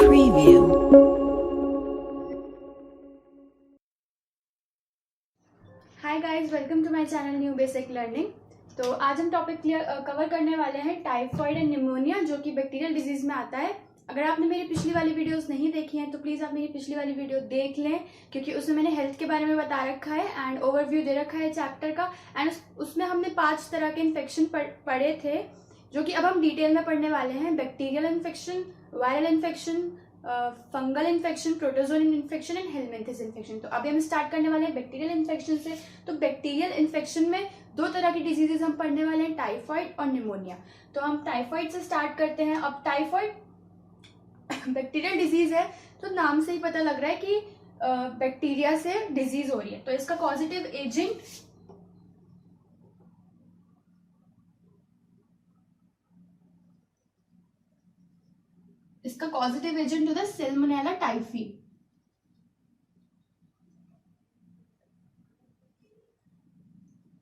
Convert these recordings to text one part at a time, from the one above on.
Preview. Hi guys, welcome to my channel new basic learning. तो आज हम topic cover करने वाले हैं टाइफॉइड एंड निमोनिया, जो कि बैक्टीरियल डिजीज में आता है। अगर आपने मेरी पिछली वाली वीडियोस नहीं देखी हैं तो प्लीज़ आप मेरी पिछली वाली वीडियो देख लें, क्योंकि उसमें मैंने हेल्थ के बारे में बता रखा है एंड ओवरव्यू दे रखा है चैप्टर का। एंड उसमें हमने 5 तरह के इन्फेक्शन पढ़े थे, जो कि अब हम डिटेल में पढ़ने वाले हैं। Bacterial infection, viral infection, fungal infection, protozoan infection and helminths infection. तो अभी हम स्टार्ट करने वाले हैं बैक्टीरियल इन्फेक्शन से। तो बैक्टीरियल इन्फेक्शन में 2 तरह की डिजीजेस हम पढ़ने वाले हैं, टाइफॉइड और निमोनिया। तो हम टाइफॉइड से स्टार्ट करते हैं। अब टाइफॉइड बैक्टीरियल डिजीज है, तो नाम से ही पता लग रहा है कि बैक्टीरिया से डिजीज हो रही है। तो इसका कॉजेटिव एजेंट होता है सैल्मोनेला टाइफी।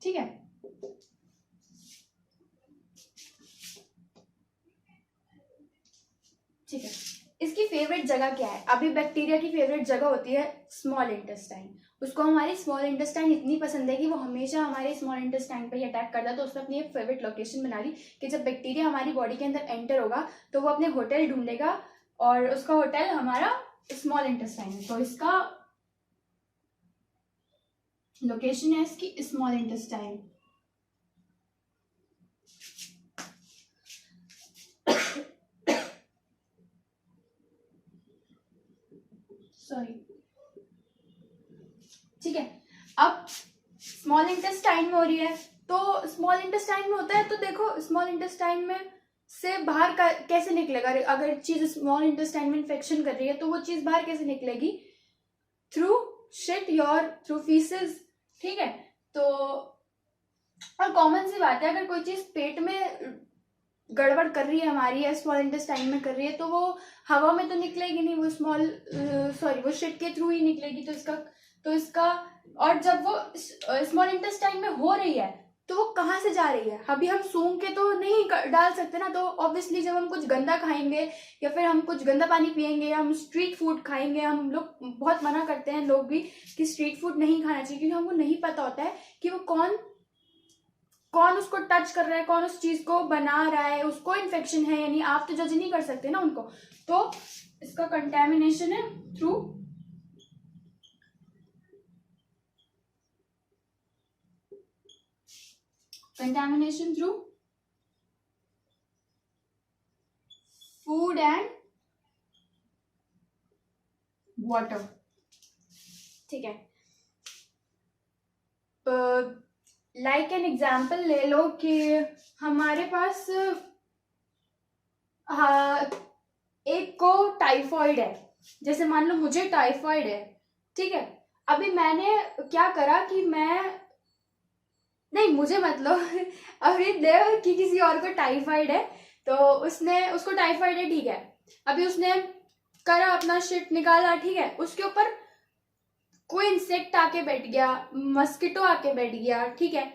ठीक है, ठीक है। इसकी फेवरेट जगह क्या है? अभी बैक्टीरिया की फेवरेट जगह होती है स्मॉल इंटेस्टाइन। उसको हमारी स्मॉल इंटेस्टाइन इतनी पसंद है कि वो हमेशा हमारे स्मॉल इंटेस्टाइन पर ही अटैक करता है। तो उसने अपनी एक फेवरेट लोकेशन बना ली कि जब बैक्टीरिया हमारी बॉडी के अंदर एंटर होगा तो वो अपने होटल ढूंढेगा, और उसका होटल हमारा स्मॉल इंटेस्टाइन है। तो इसका लोकेशन है इसकी स्मॉल इंटेस्टाइन। सॉरी, ठीक है। अब स्मॉल इंटेस्टाइन में हो रही है, तो स्मॉल इंटेस्टाइन में होता है तो देखो स्मॉल इंटेस्टाइन में से बाहर कैसे निकलेगा? अगर चीज स्मॉल इंटेस्टाइन में इन्फेक्शन कर रही है तो वो चीज बाहर कैसे निकलेगी? Through shit your through faeces. ठीक है, तो और कॉमन सी बात है, अगर कोई चीज पेट में गड़बड़ कर रही है हमारी या स्मॉल इंटेस्टाइन में कर रही है तो वो हवा में तो निकलेगी नहीं, वो वो शिट के थ्रू ही निकलेगी। तो इसका और जब वो स्मॉल इंटेस्टाइन में हो रही है तो वो कहाँ से जा रही है? अभी हम सूंघ के तो नहीं डाल सकते ना। तो ऑब्वियसली जब हम कुछ गंदा खाएंगे या फिर हम कुछ गंदा पानी पियेंगे या हम स्ट्रीट फूड खाएंगे, हम लोग बहुत मना करते हैं लोग भी कि स्ट्रीट फूड नहीं खाना चाहिए, क्योंकि हमको नहीं पता होता है कि वो कौन उसको टच कर रहा है, कौन उस चीज को बना रहा है, उसको इन्फेक्शन है या नहीं। आप तो जज नहीं कर सकते ना उनको। तो इसका कंटेमिनेशन है थ्रू फूड एंड वाटर। ठीक है, लाइक एन एग्जाम्पल ले लो कि हमारे पास एक को टाइफॉइड है। जैसे मान लो मुझे टाइफॉइड है, ठीक है। अभी मैंने क्या करा कि नहीं, मुझे मतलब अभी देव कि किसी और को टाइफाइड है, तो उसको टाइफाइड है, ठीक है। अभी उसने करा, अपना शिट निकाला, ठीक है। उसके ऊपर कोई इंसेक्ट आके बैठ गया, मस्किटो आके बैठ गया, ठीक है।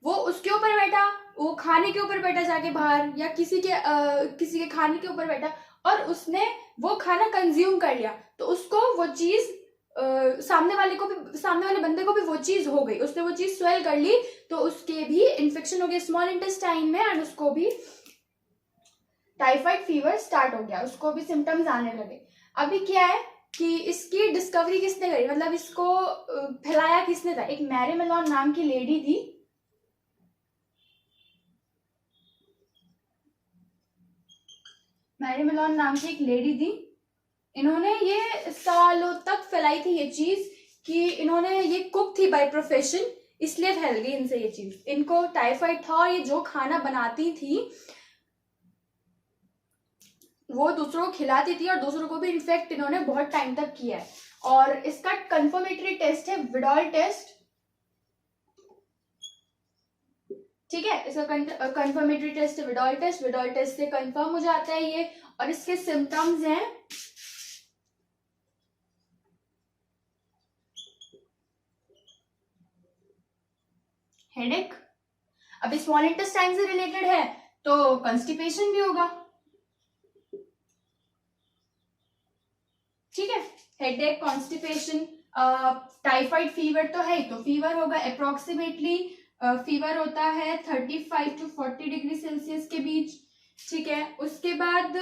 वो उसके ऊपर बैठा, वो खाने के ऊपर बैठा जाके बाहर, या किसी के खाने के ऊपर बैठा और उसने वो खाना कंज्यूम कर लिया, तो उसको वो चीज सामने वाले बंदे को भी वो चीज हो गई, उसने वो चीज स्वेल कर ली, तो उसके भी इन्फेक्शन हो गया स्मॉल इंटेस्टाइन में एंड उसको भी टाइफाइड फीवर स्टार्ट हो गया, उसको भी सिम्टम्स आने लगे। अभी क्या है कि इसकी डिस्कवरी किसने करी, मतलब इसको फैलाया किसने था? एक मैरी मेलोन नाम की लेडी थी। मैरी मेलोन नाम की एक लेडी थी। इन्होंने ये सालों तक फैलाई थी ये चीज, कि इन्होंने ये कुक थी बाय प्रोफेशन, इसलिए फैल गई इनसे ये चीज। इनको टाइफाइड था और ये जो खाना बनाती थी वो दूसरों को खिलाती थी, और दूसरों को भी इन्फेक्ट इन्होंने बहुत टाइम तक किया है। और इसका कंफर्मेटरी टेस्ट है विडॉल टेस्ट, ठीक है। इसका कंफर्मेटरी टेस्ट है विडॉल टेस्ट। विडॉल टेस्ट से कंफर्म हो जाता है ये। और इसके सिम्टम्स हैं हेडेक, अभी स्मॉल इंटेस्टाइन से रिलेटेड है तो कंस्टिपेशन भी होगा, ठीक है, हेडेक, कॉन्स्टिपेशन, टाइफाइड फीवर तो है ही, तो फीवर होगा अप्रोक्सीमेटली, फीवर होता है 35 to 40 डिग्री सेल्सियस के बीच। ठीक है, उसके बाद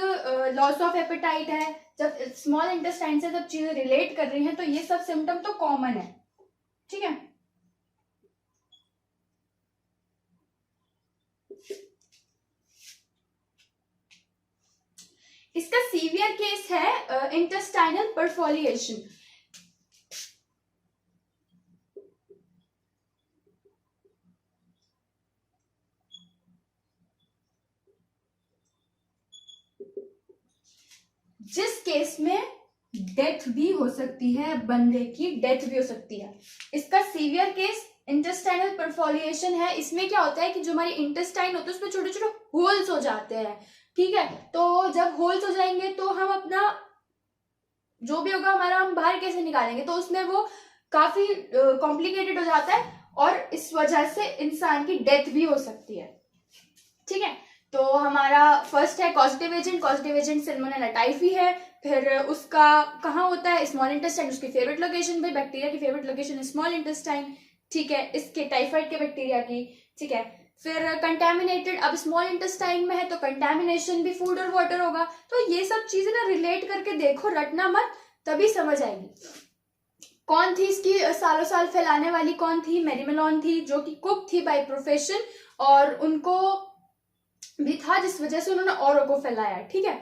लॉस ऑफ एपेटाइट है। जब स्मॉल इंटेस्टाइन से जब चीजें रिलेट कर रही हैं तो ये सब सिम्टम तो कॉमन है। ठीक है, इसका सीवियर केस है इंटेस्टाइनल परफोलिएशन। जिस केस में डेथ भी हो सकती है, बंदे की डेथ भी हो सकती है। इसका सीवियर केस इंटेस्टाइनल परफोलिएशन है। इसमें क्या होता है कि जो हमारी इंटेस्टाइन होते हैं उसमें छोटे छोटे होल्स हो जाते हैं। ठीक है, तो जब होल्स हो जाएंगे तो हम अपना जो भी होगा हमारा हम बाहर कैसे निकालेंगे, तो उसमें वो काफी कॉम्प्लिकेटेड हो जाता है और इस वजह से इंसान की डेथ भी हो सकती है। ठीक है, तो हमारा फर्स्ट है causative agent. Causative agent Salmonella typhi है। फिर उसका कहाँ होता है, स्मॉल इंटेस्टाइन, उसकी फेवरेट लोकेशन भाई, बैक्टीरिया की फेवरेट लोकेशन स्मॉल इंटेस्टाइन। ठीक है, इसके टाइफाइड के बैक्टीरिया की। ठीक है, फिर कंटेमिनेटेड, अब स्मॉल इंटेस्टाइन में है तो कंटेमिनेशन भी फूड और वाटर होगा। तो ये सब चीजें ना रिलेट करके देखो, रटना मत, तभी समझ आएगी। कौन थी इसकी सालों साल फैलाने वाली, कौन थी, मेरीमेलॉन थी, जो कि कुक थी बाय प्रोफेशन, और उनको भी था जिस वजह से उन्होंने औरों को फैलाया। ठीक है,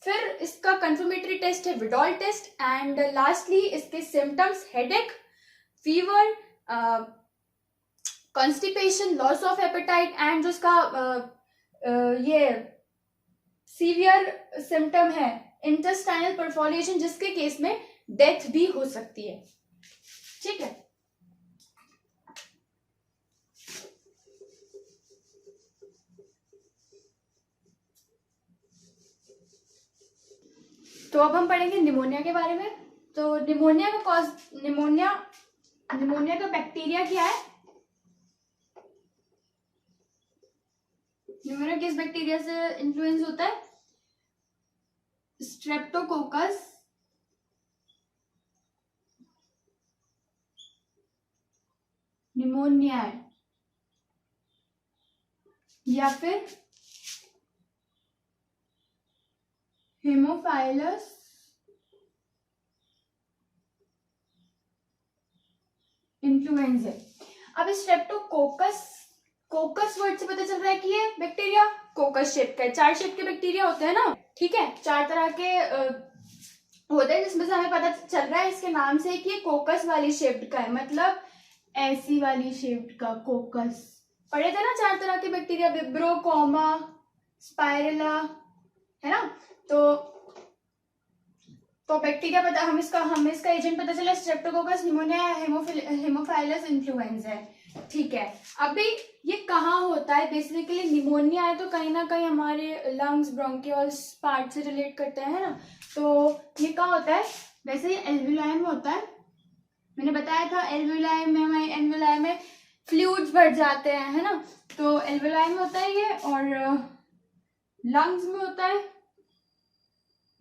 फिर इसका कंफर्मेटरी टेस्ट है विडॉल टेस्ट। एंड लास्टली इसके symptoms headache, fever, constipation, loss of appetite, and जो इसका ये सीवियर सिम्टम है इंटेस्टाइनल परफोलिएशन, जिसके केस में डेथ भी हो सकती है। ठीक है, तो अब हम पढ़ेंगे निमोनिया के बारे में। तो निमोनिया का कॉज, निमोनिया का बैक्टीरिया क्या है? निमोनिया किस बैक्टीरिया से इन्फ्लुएंस होता है? स्ट्रेप्टोकोकस निमोनिया या फिर हेमोफाइलस इन्फ्लुएंजा। अब स्ट्रेप्टोकोकस, कोकस वर्ड से पता चल रहा है कि ये बैक्टीरिया कोकस शेप का है। 4 शेप के बैक्टीरिया होते हैं ना, ठीक है, 4 तरह के होते हैं, जिसमें से हमें पता चल रहा है इसके नाम से कि ये कोकस वाली शेप्ड का है, मतलब ऐसी वाली शेप्ड का कोकस। पढ़े थे ना 4 तरह के बैक्टीरिया, विब्रो, कोमा, स्पाइरेला, है ना। तो बैक्टीरिया पता, हमें इसका एजेंट पता चला स्ट्रेप्टोकोकस निमोनिया, हेमोफाइलस इन्फ्लुएंजा है। ठीक है, अभी ये कहाँ होता है? बेसिकली निमोनिया है तो कहीं ना कहीं हमारे लंग्स, ब्रोंकियल्स पार्ट से रिलेट करते हैं ना। तो ये कहाँ होता है? वैसे ये एल्वियोलाई में होता है, मैंने बताया था एल्वियोलाई में, हमारे एल्वियोलाई में फ्लूइड्स भर जाते हैं, है ना। तो एल्वियोलाई में होता है ये, और लंग्स में होता है।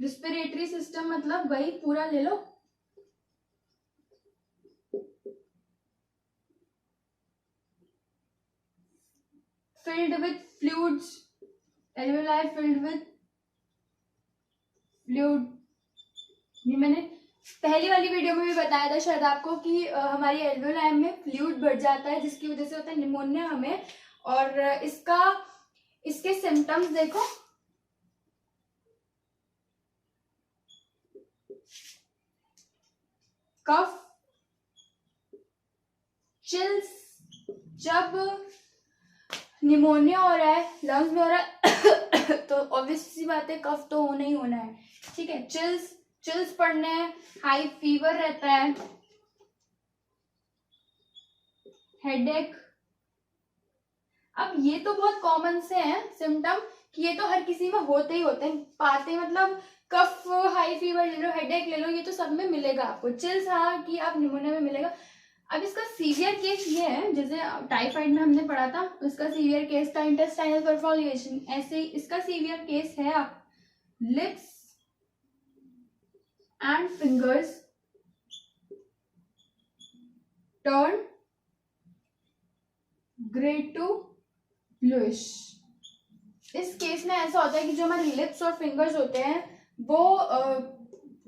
रिस्पिरेटरी सिस्टम मतलब वही पूरा ले लो, filled with fluids, alveoli filled with fluid। ये मैंने पहली वाली वीडियो में भी बताया था शायद आपको कि हमारी एल्वेओलाई में फ्लूइड बढ़ जाता है, जिसकी वजह से होता है निमोनिया हमें। और इसके सिम्टम्स देखो, कफ, चिल्स, जब निमोनिया हो रहा है, लंग्स में हो रहा है तो ऑब्वियस सी बात है कफ तो होना ही होना है। ठीक है, चिल्स पड़ने हैं, हाई फीवर रहता है, हेडेक। अब ये तो बहुत कॉमन से हैं सिम्टम कि ये तो हर किसी में होते ही होते हैं, पाते, मतलब कफ, हाई फीवर ले लो, हेडेक ले लो, ये तो सब में मिलेगा आपको। चिल्स हाँ कि आप निमोनिया में मिलेगा। अब इसका सीवियर केस ये है, जैसे टाइफाइड में हमने पढ़ा था, उसका सीवियर केस था इंटेस्टाइनल परफोलिएशन। ऐसे ही इसका सीवियर केस है आप lips and fingers turn grey to bluish. इस केस में ऐसा होता है कि जो हमारे लिप्स और फिंगर्स होते हैं वो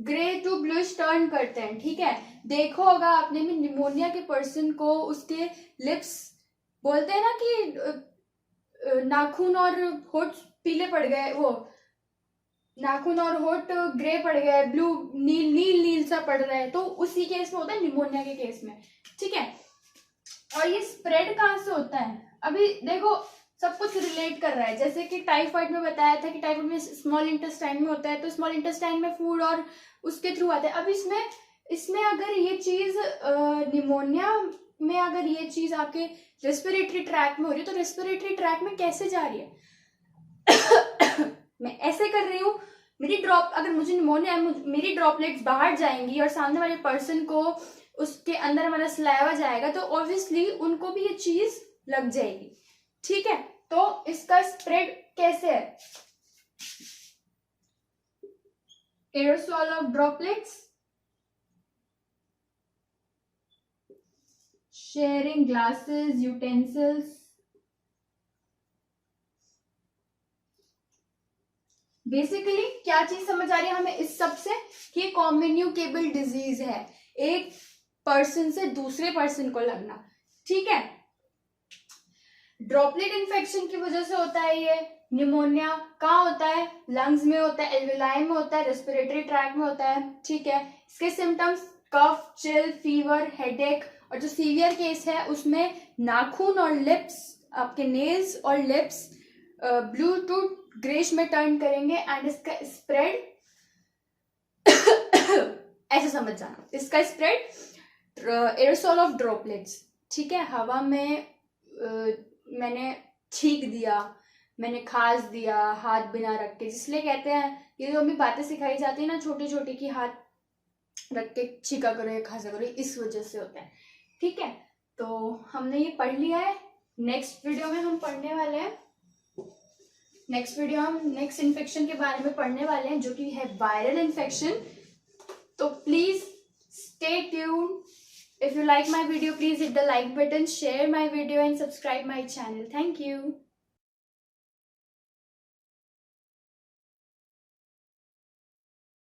ग्रे टू ब्लूइश टर्न करते हैं, ठीक है। देखो होगा आपने भी निमोनिया के पर्सन को उसके लिप्स बोलते हैं ना कि नाखून और होठ पीले पड़ गए, वो नाखून और होठ ग्रे पड़ गए, ब्लू नील नील नील सा पड़ रहा है, तो उसी केस में होता है निमोनिया के केस में, ठीक है। और ये स्प्रेड कहाँ से होता है, अभी देखो सब कुछ रिलेट कर रहा है। जैसे कि टाइफाइड में बताया था कि टाइफाइड में स्मॉल इंटेस्टाइन में होता है, तो स्मॉल इंटेस्टाइन में फूड और उसके थ्रू आता है। अब इसमें अगर ये चीज निमोनिया में अगर ये चीज आपके रेस्पिरेटरी ट्रैक में हो रही है, तो रेस्पिरेटरी ट्रैक में कैसे जा रही है मैं ऐसे कर रही हूँ, मेरी ड्रॉप, अगर मुझे निमोनिया है, मेरी ड्रॉपलेट्स बाहर जाएंगी और सामने वाले पर्सन को उसके अंदर हमारा सलाइवा जाएगा, तो ऑब्वियसली उनको भी ये चीज लग जाएगी, ठीक है। तो इसका स्प्रेड कैसे है, aerosol of droplets, sharing glasses, utensils. Basically क्या चीज समझ आ रही है हमें इस सब से, कि कम्युनिकेबल डिजीज है, एक पर्सन से दूसरे पर्सन को लगना, ठीक है। ड्रॉपलेट इन्फेक्शन की वजह से होता है ये निमोनिया। कहाँ होता है, लंग्स में होता है, एल्वेलाई में होता है, रेस्पिरेटरी ट्रैक में होता है, ठीक है। इसके सिम्टम्स कफ, चिल, फीवर, हेडेक, और जो सीवियर केस है उसमें नाखून और लिप्स, आपके नेल्स और लिप्स ब्लू टू ग्रेश में टर्न करेंगे। एंड इसका स्प्रेड ऐसे समझ जाना, इसका स्प्रेड एरोसॉल ऑफ ड्रॉपलेट्स, ठीक है। हवा में मैंने छींक दिया, मैंने खांस दिया हाथ बिना रख के, इसलिए कहते हैं ये जो हमें बातें सिखाई जाती है ना छोटी छोटी, की हाथ रख के छींका करो या खांसा करो, इस वजह से होता है, ठीक है। तो हमने ये पढ़ लिया है। नेक्स्ट वीडियो में हम पढ़ने वाले हैं, नेक्स्ट वीडियो हम नेक्स्ट इन्फेक्शन के बारे में पढ़ने वाले हैं, जो कि है वायरल इन्फेक्शन। तो please stay tuned. If you like my video, please hit the like button, share my video and subscribe my channel. Thank you.